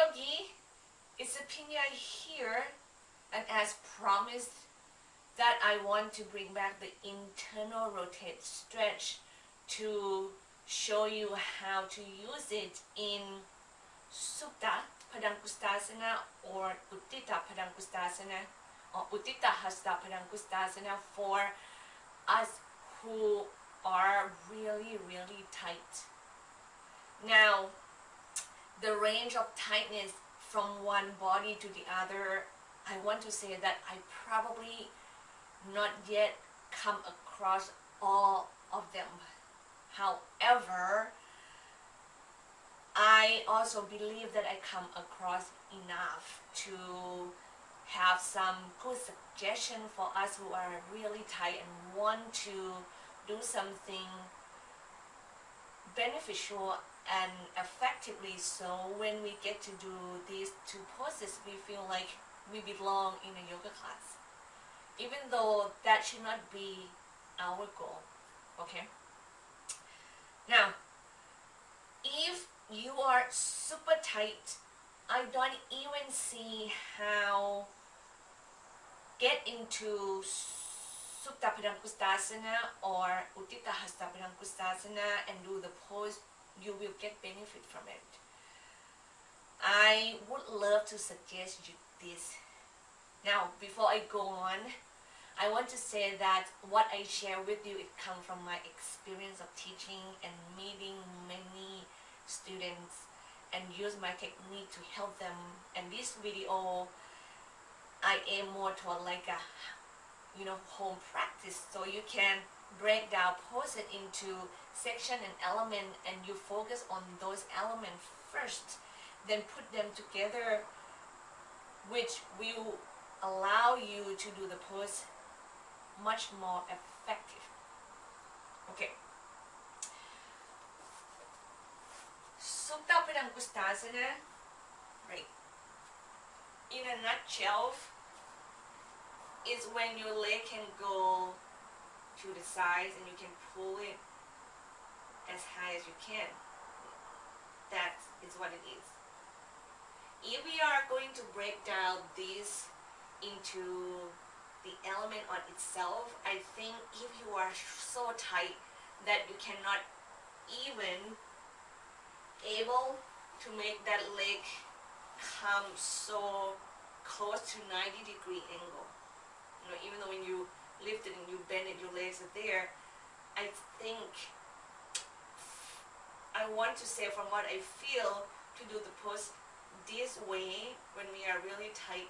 yogi, it's Aphinya here, and as promised that I want to bring back the internal rotate stretch to show you how to use it in Supta, Padangusthasana, or Utthita Padangusthasana, or Utthita Hasta Padangusthasana for us who are really tight. Now, the range of tightness from one body to the other, I want to say that I probably not yet come across all of them. However, I also believe that I come across enough to have some good suggestion for us who are really tight and want to do something beneficial and effectively, so when we get to do these two poses, we feel like we belong in a yoga class, even though that should not be our goal. Okay? Now, if you are super tight, I don't even see how get into Supta Padangusthasana or Utthita Hasta Padangusthasana and do the pose. You will get benefit from it. I would love to suggest you this. Now, before I go on, I want to say that what I share with you, it comes from my experience of teaching and meeting many students and use my technique to help them. And this video, I aim more toward like a home practice, so you can break down, pose it into section and element, and you focus on those elements first, then put them together, which will allow you to do the pose much more effective. Okay. Supta Padangusthasana, right? In a nutshell, is when your leg can go to the sides and you can pull it as high as you can. That is what it is. If we are going to break down this into the element on itself, I think if you are so tight that you cannot even able to make that leg come so close to 90-degree angle, even though when you lift it and you bend it, your legs are there. I think I want to say from what I feel to do the pose this way when we are really tight.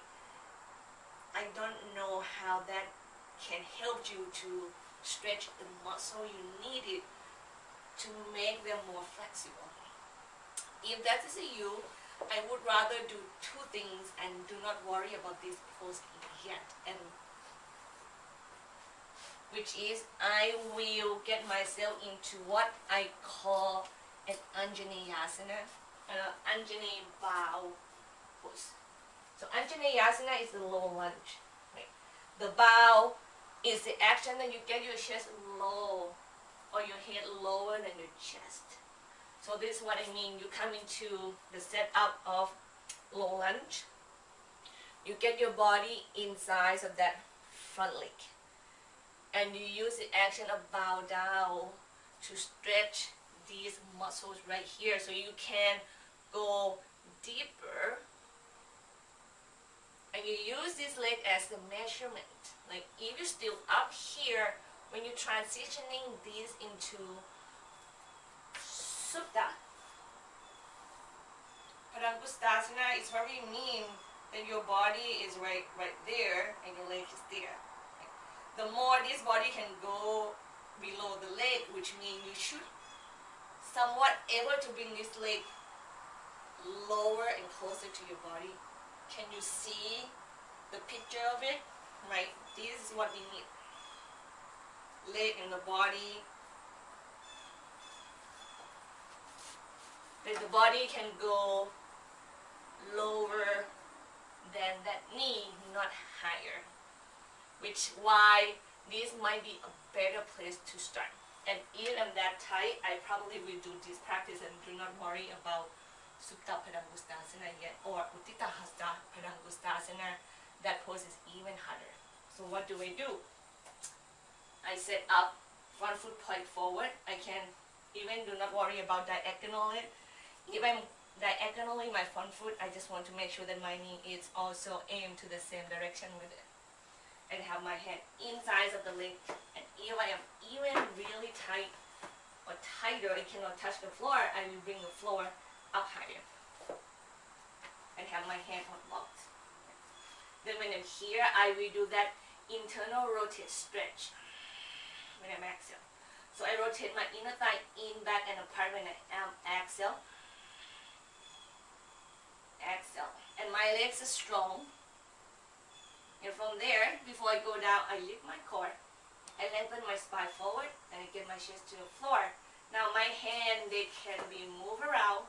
I don't know how that can help you to stretch the muscle you need it to make them more flexible. If that is you, I would rather do two things and do not worry about this pose yet, and which is I will get myself into what I call an Anjaneyasana, Anjaney bow pose. So Anjaneyasana is the low lunge. Right? The bow is the action that you get your chest low or your head lower than your chest. So this is what I mean. You come into the setup of low lunge. You get your body inside of that front leg. And you use the action of bow down to stretch these muscles right here so you can go deeper. And you use this leg as the measurement. Like if you're still up here, when you're transitioning these into Supta Padangusthasana, it's very mean that your body is right there and your leg is there. The more this body can go below the leg, which means you should somewhat able to bring this leg lower and closer to your body. Can you see the picture of it? Right, this is what we need. Leg and the body. That the body can go lower than that knee, not higher. Which why this might be a better place to start. And even I'm that tight, I probably will do this practice and do not worry about Supta Padangusthasana yet, or Utthita Hasta Padangusthasana, that pose is even harder. So what do? I set up, front foot point forward. I can even do not worry about diagonally. Even diagonally my front foot, I just want to make sure that my knee is also aimed to the same direction with it. And have my hand inside of the leg. And if I am even really tight or tighter, I cannot touch the floor, I will bring the floor up higher. And have my hand unlocked. Then when I'm here, I will do that internal rotate stretch when I'm exhale. So I rotate my inner thigh in, back, and apart when I am exhale. Exhale. And my legs are strong. And from there, before I go down, I lift my core. I lengthen my spine forward, and I get my chest to the floor. Now my hand, they can be moved around.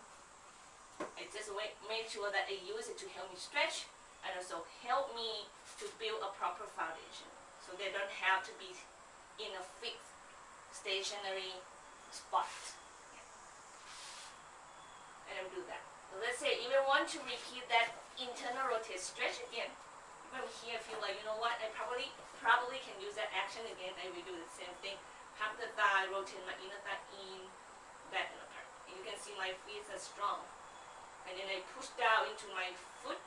I just make sure that I use it to help me stretch, and also help me to build a proper foundation. So they don't have to be in a fixed, stationary spot. And I'll do that. So let's say if I want to repeat that internal rotate stretch again, if I'm here, I feel like, you know what, I probably can use that action again. I will do the same thing. Pump the thigh, rotate my inner thigh in, back and apart. And you can see my feet are strong. And then I push down into my foot,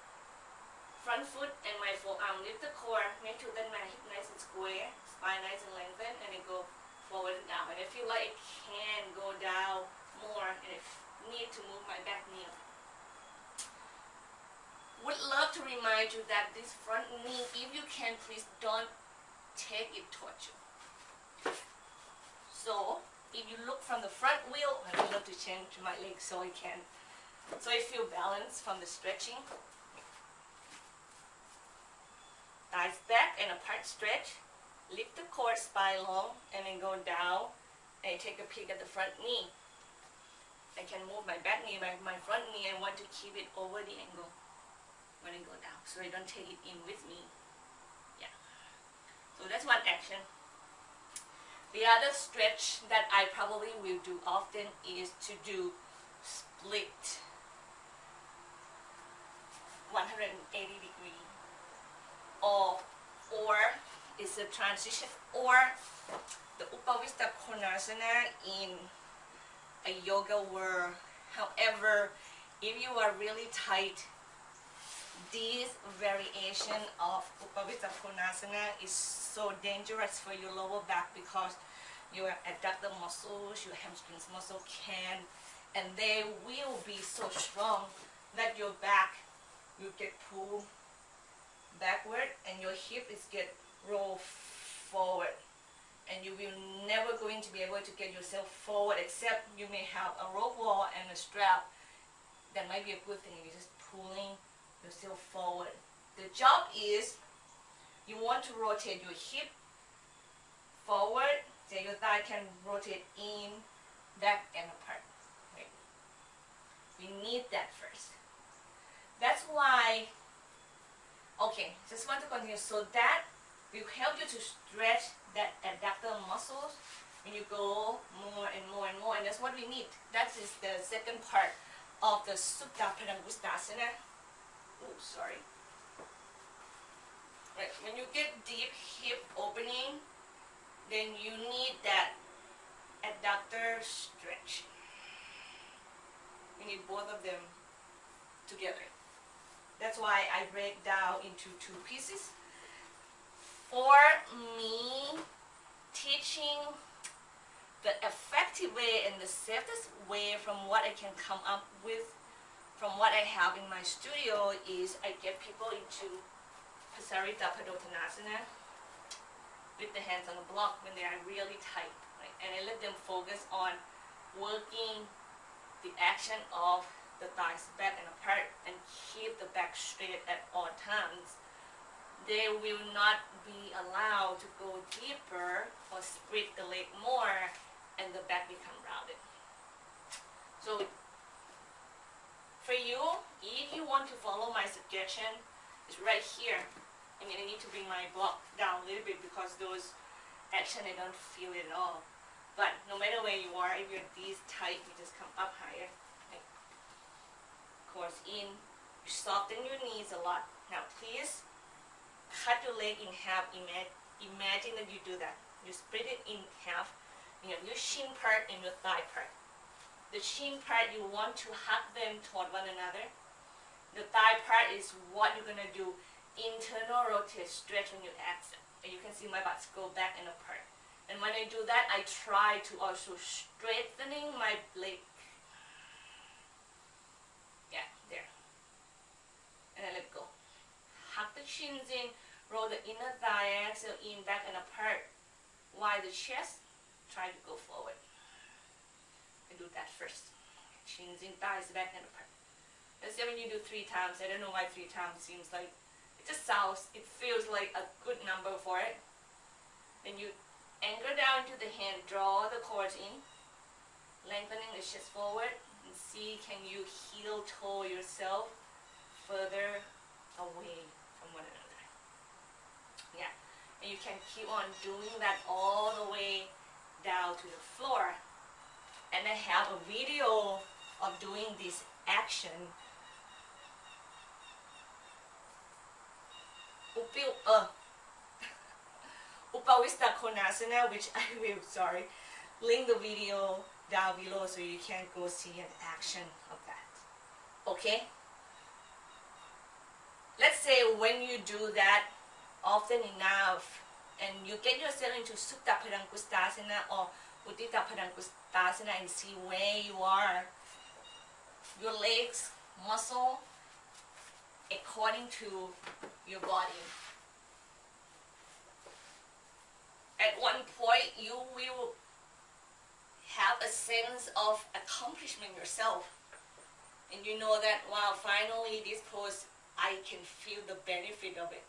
front foot, and my forearm. Lift the core, make sure that my hip nice and square, spine nice and lengthened, and then go forward and down. And I feel like I can go down more, and I need to move my back knee up. Would love to remind you that this front knee, if you can, please don't take it towards you. So if you look from the front wheel, I would love to change my legs so I feel balance from the stretching. Thighs back and apart stretch. Lift the core, spine long, and then go down and take a peek at the front knee. I can move my back knee, my front knee. I want to keep it over the angle when I go down, so I don't take it in with me. Yeah. So that's one action. The other stretch that I probably will do often is to do split 180 degree, or it's a transition, or the Utthita in a yoga world. However, if you are really tight, this variation of Utthita is so dangerous for your lower back, because your adductor muscles, your hamstrings muscle and they will be so strong that your back will get pulled backward and your hip is get rolled forward, and you will never going to be able to get yourself forward, except you may have a rope wall and a strap. That might be a good thing if you're just pulling yourself forward. The job is you want to rotate your hip forward so your thigh can rotate in, back, and apart. Right? We need that first. That's why, okay, just want to continue. So that will help you to stretch that adductor muscles when you go more and more and more, and that's what we need. That is the second part of the Supta Padangusthasana. Oh, sorry. Right, when you get deep hip opening, then you need that adductor stretch. You need both of them together. That's why I break down into two pieces. For me, teaching the effective way and the safest way from what I can come up with, from what I have in my studio, is I get people into Pasarita Padottanasana with the hands on the block when they are really tight, right? And I let them focus on working the action of the thighs back and apart and keep the back straight at all times. They will not be allowed to go deeper or spread the leg more and the back become rounded. So for you, if you want to follow my suggestion, it's right here. I mean, I need to bring my block down a little bit because those action I don't feel it at all. But no matter where you are, if you're this tight, you just come up higher. Okay. Course in. You soften your knees a lot. Now please cut your leg in half. Imagine that you do that. You split it in half. You have your shin part and your thigh part. The shin part, you want to hug them toward one another. The thigh part is what you're going to do. Internal rotate, stretch when you exhale. And you can see my butt go back and apart. And when I do that, I try to also straightening my leg. Yeah, there. And I let go. Hug the shins in, roll the inner thigh, exhale in, back and apart. While the chest, try to go forward. I do that first. Shins in, thighs back and apart. Let's say when you do 3 times, I don't know why 3 times seems like, it feels like a good number for it. Then you anchor down to the hand, draw the quads in, lengthening the chest forward, and see can you heel toe yourself further away from one another. Yeah, and you can keep on doing that all the way down to the floor. And I have a video of doing this action. Upavisthakonasana, which I will, link the video down below so you can go see an action of that. Okay? Let's say when you do that often enough and you get yourself into Supta Padangusthasana or Utthita Padangusthasana and see where you are, your legs, muscle, according to your body. At one point, you will have a sense of accomplishment yourself. And you know that, wow, finally this pose, I can feel the benefit of it.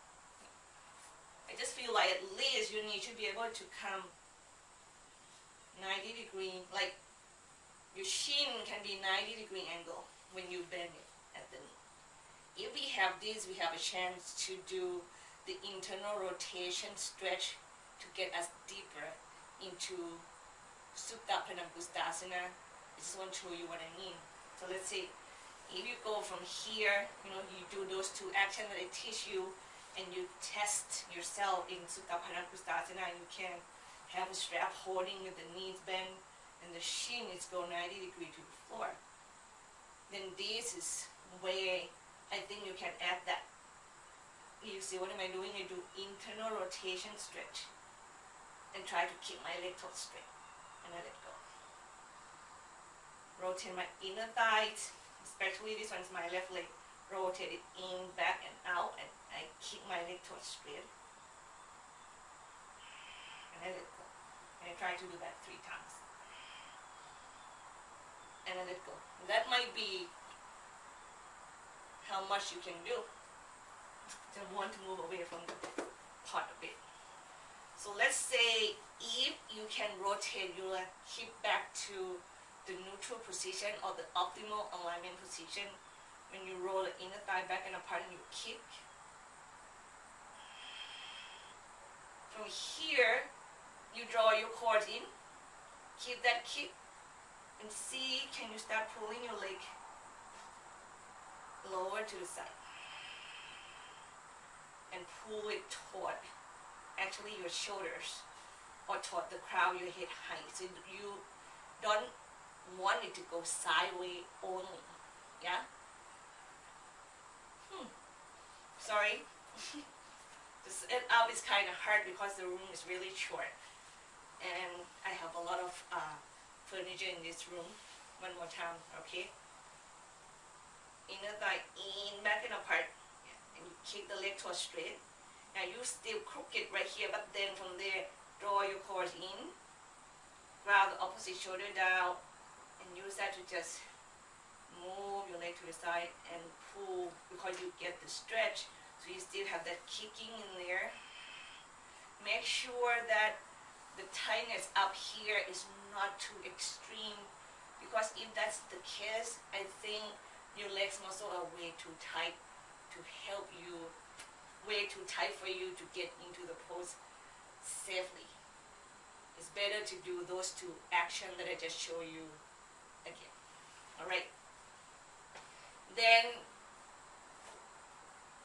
I just feel like at least you need to be able to come 90 degree, like your shin can be 90-degree angle when you bend it at the knee. If we have this, we have a chance to do the internal rotation stretch to get us deeper into Supta Padangusthasana. I just want to show you what I mean. So let's say if you go from here, you do those 2 actions that I teach you, and you test yourself in Supta Padangusthasana, and you can have a strap holding with the knees bent and the shin is go 90 degrees to the floor. Then this is where I think you can add that. You see what am I doing? I do internal rotation stretch and try to keep my leg toe straight, and I let go. Rotate my inner thighs, especially this one's my left leg. Rotate it in, back and out, and I keep my leg toe straight. And I let go. And I try to do that 3 times. And I let go. And that might be how much you can do. Just want to move away from the part a bit. So let's say if you can rotate your hip back to the neutral position or the optimal alignment position, when you roll the inner thigh back and apart and you kick. From here, you draw your quads in, keep that kick, and see can you start pulling your leg lower to the side. And pull it toward actually your shoulders or toward the crown, your head height. So you don't want it to go sideways only. Yeah? Sorry. To set up is kind of hard because the room is really short. And I have a lot of furniture in this room. One more time, okay? Inner thigh in, back and apart. And you keep the leg toe straight. Now you still crooked right here, but then from there, draw your core in. Grab the opposite shoulder down. And use that to just move your leg to the side and pull because you get the stretch. So you still have that kicking in there. Make sure that the tightness up here is not too extreme, because if that's the case, I think your legs muscle are way too tight to help you, way too tight for you to get into the pose safely. It's better to do those 2 actions that I just showed you again. Alright. then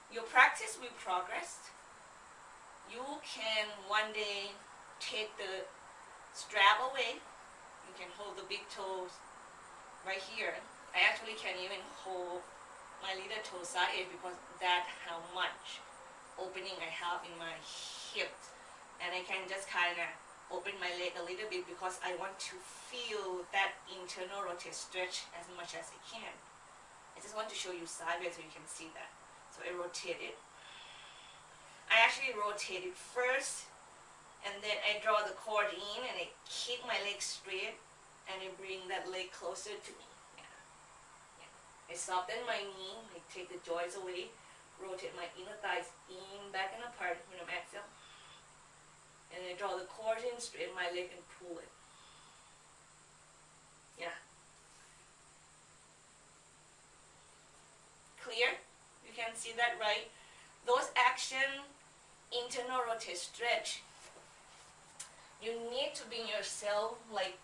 your practice will progress. You can one day take the strap away. You can hold the big toes right here. I actually can even hold my little toe side because that's how much opening I have in my hip. And I can just kind of open my leg a little bit because I want to feel that internal rotate stretch as much as I can. I just want to show you sideways so you can see that. So I rotate it. I actually rotate it first, and then I draw the cord in and I keep my leg straight and I bring that leg closer to me. I soften my knee, I take the joints away, rotate my inner thighs in, back and apart when I'm exhale. And I draw the cord in, straighten my leg and pull it. Yeah. Clear? You can see that, right? Those action, internal rotate stretch, you need to bring yourself like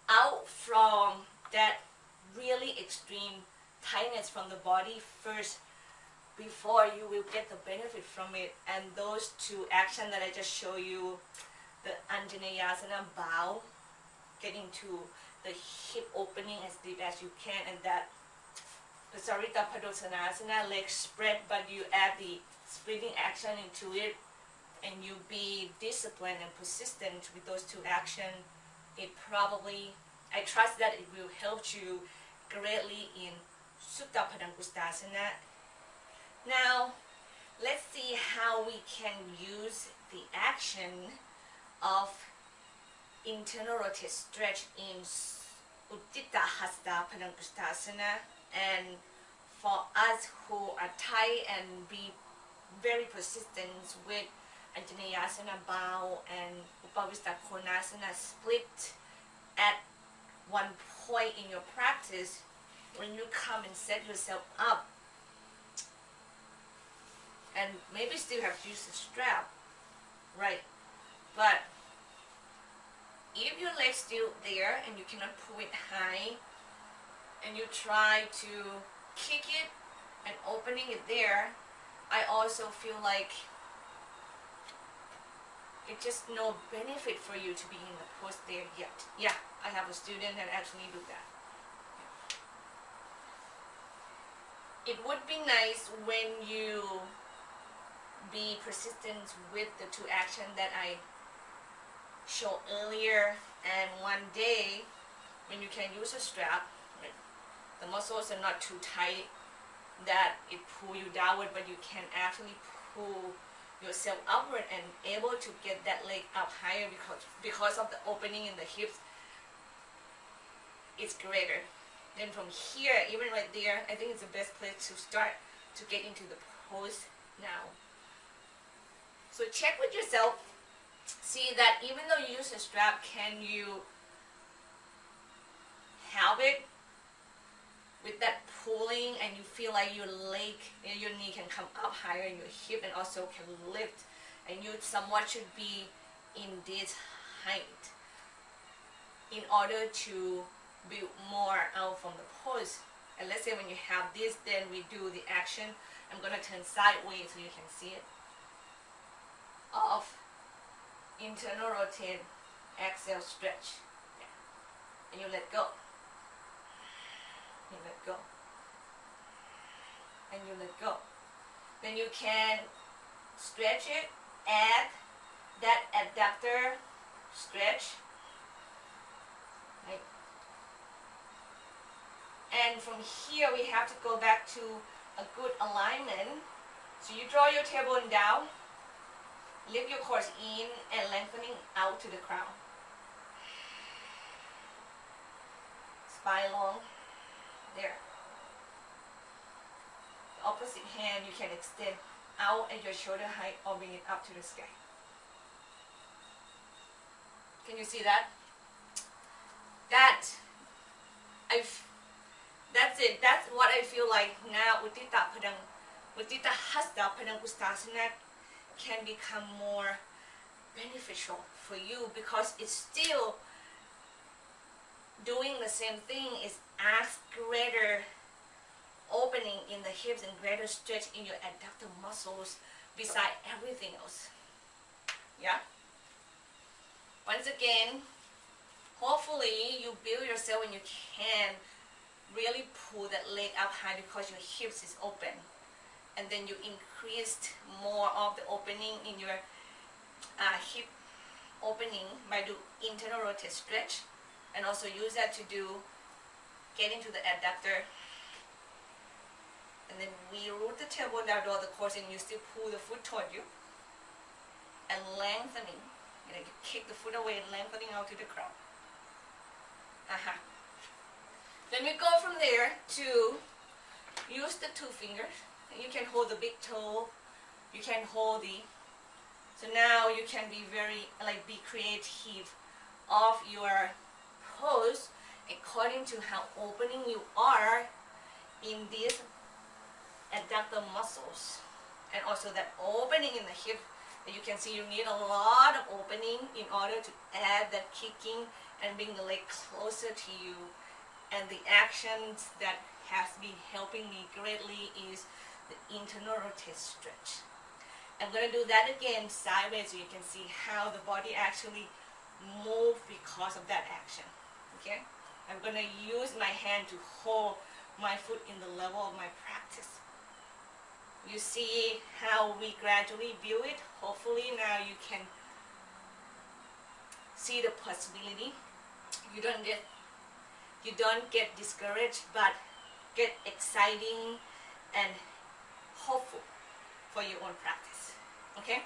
out from that really extreme tightness from the body first before you will get the benefit from it. And those two actions that I just show you, the Anjaneyasana bow, getting to the hip opening as deep as you can, and that the Sarita Padangusthasana, legs spread, but you add the splitting action into it, and you be disciplined and persistent with those two actions. It probably, I trust that it will help you greatly in Supta Padangusthasana. Now, let's see how we can use the action of internal rotate stretch in Utthita Hasta Padangusthasana. And for us who are tight and be very persistent with Anjaneyasana bow and Upavista Konasana split at one point in your practice, when you come and set yourself up, and maybe still have to use the strap, right? But if your leg's still there and you cannot pull it high, and you try to kick it and opening it there, I also feel like it's just no benefit for you to be in the pose there yet. Yeah, I have a student that actually do that. It would be nice when you be persistent with the two actions that I showed earlier, and one day when you can use a strap, right, the muscles are not too tight that it pull you downward, but you can actually pull yourself upward and able to get that leg up higher because of the opening in the hips. It's greater. Then from here, even right there, I think it's the best place to start to get into the pose now. So check with yourself, see that even though you use a strap, can you have it with that pulling, and you feel like your leg and your knee can come up higher, and your hip and also can lift, and you somewhat should be in this height in order to build more out from the pose. And let's say when you have this, then we do the action. I'm going to turn sideways so you can see it. Of internal rotate, exhale, stretch. Yeah. And you let go. You let go. And you let go. Then you can stretch it, add that adductor stretch. Right? And from here we have to go back to a good alignment. So you draw your tailbone down, lift your core in and lengthening out to the crown. Spine long. There. The opposite hand you can extend out at your shoulder height or bring it up to the sky. Can you see that? That's it. That's what I feel like now. Utthita Hasta Padangusthasana can become more beneficial for you because it's still doing the same thing, is as greater opening in the hips and greater stretch in your adductor muscles beside everything else. Yeah? Once again, hopefully you build yourself when you can really pull that leg up high because your hips is open. And then you increased more of the opening in your hip opening by do internal rotate stretch, and also use that to get into the adductor. And then we root the tailbone down toward the core, and you still pull the foot toward you and lengthening. You kick the foot away and lengthening out to the ground. Then we go from there to use the two fingers. You can hold the big toe. You can hold the. So now you can be be creative of your pose according to how opening you are in these adductor muscles, and also that opening in the hip. You can see you need a lot of opening in order to add that kicking and bring the leg closer to you. And the actions that has been helping me greatly is the internal rotate stretch. I'm going to do that again sideways so you can see how the body actually moves because of that action. Okay? I'm going to use my hand to hold my foot in the level of my practice. You see how we gradually build it. Hopefully now you can see the possibility. You don't get discouraged, but get exciting and hopeful for your own practice. Okay?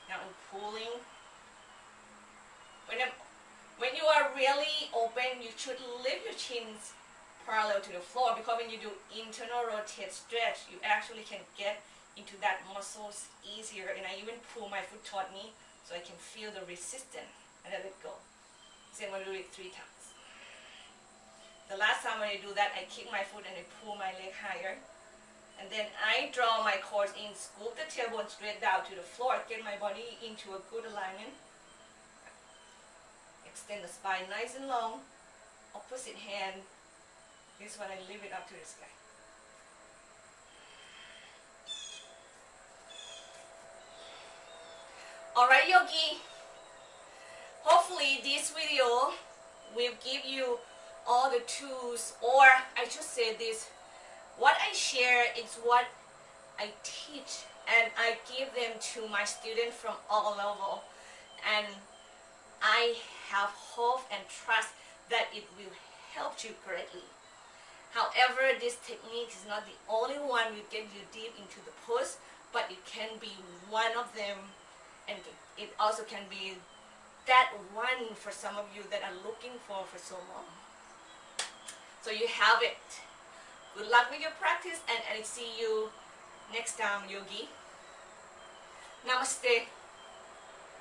Now I'm pulling. When you are really open, you should lift your chins parallel to the floor, because when you do internal rotate stretch, you actually can get into that muscles easier. And I even pull my foot toward me so I can feel the resistance and let it go. So I'm going to do it 3 times. The last time when I do that, I kick my foot and I pull my leg higher. And then I draw my core in, scoop the tailbone straight down to the floor, get my body into a good alignment. Extend the spine nice and long. Opposite hand. This one I lift it up to the sky. Alright, yogi. Hopefully this video will give you all the tools, or I should say this, what I share is what I teach, and I give them to my students from all levels, and I have hope and trust that it will help you greatly. However, this technique is not the only one will get you deep into the pose, but it can be one of them, and it also can be that one for some of you that are looking for so long. So you have it. Good luck with your practice, and I see you next time, yogi. Namaste.